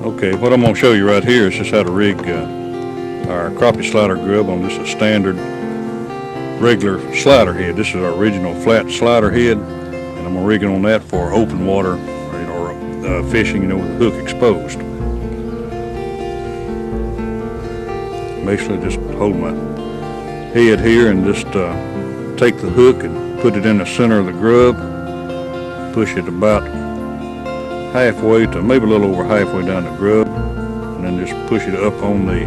Okay, what I'm going to show you right here is just how to rig our crappie slider grub on just a standard regular slider head. This is our original flat slider head, and I'm going to rig it on that for open water or fishing, with the hook exposed. Basically just hold my head here and just take the hook and put it in the center of the grub, push it about halfway to maybe a little over halfway down the grub, and then just push it up on the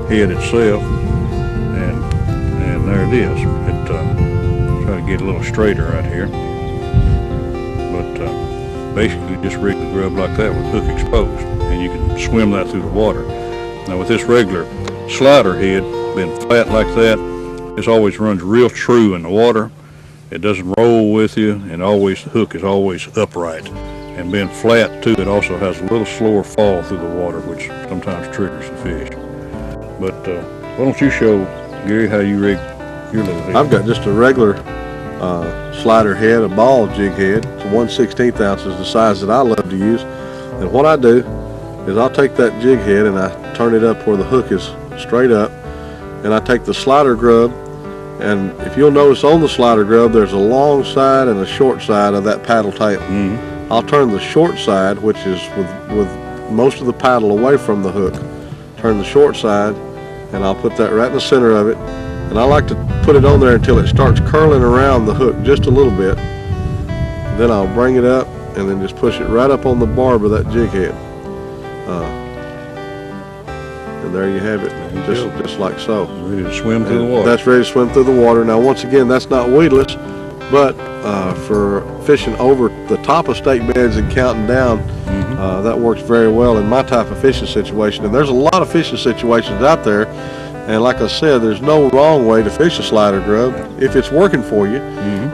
head itself, and there it is. Try to get a little straighter right here, but basically just rig the grub like that with the hook exposed, and you can swim that through the water. Now with this regular slider head being flat like that, this always runs real true in the water. It doesn't roll with you, and the hook is always upright. And being flat too, it also has a little slower fall through the water, which sometimes triggers the fish. But why don't you show, Gary, how you rig your little head? I've got just a regular slider head, a ball jig head. It's 1/16 ounce is the size that I love to use. And what I do is I'll take that jig head and I turn it up where the hook is straight up, and I take the slider grub, and if you'll notice on the slider grub, there's a long side and a short side of that paddle tail. Mm-hmm. I'll turn the short side, which is with most of the paddle away from the hook, turn the short side, and I'll put that right in the center of it, and I like to put it on there until it starts curling around the hook just a little bit. Then I'll bring it up and then just push it right up on the barb of that jig head. And there you have it, just like so. Ready to swim through the water. That's ready to swim through the water. Now once again, that's not weedless, but for fishing over the top of stake beds and counting down, that works very well in my type of fishing situation. And there's a lot of fishing situations out there, and like I said, there's no wrong way to fish a slider grub. If it's working for you,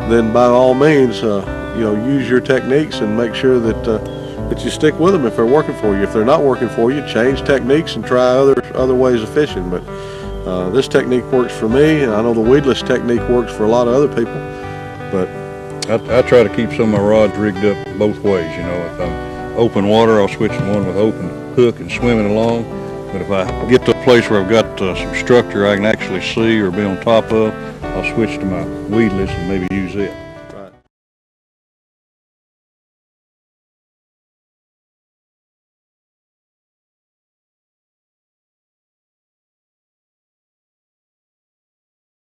then by all means, use your techniques and make sure that you stick with them if they're working for you. If they're not working for you, change techniques and try other ways of fishing. But this technique works for me, and I know the weedless technique works for a lot of other people. But I try to keep some of my rods rigged up both ways. If I'm open water, I'll switch to one with open hook and swimming along. But if I get to a place where I've got some structure I can actually see or be on top of, I'll switch to my weedless and maybe use it.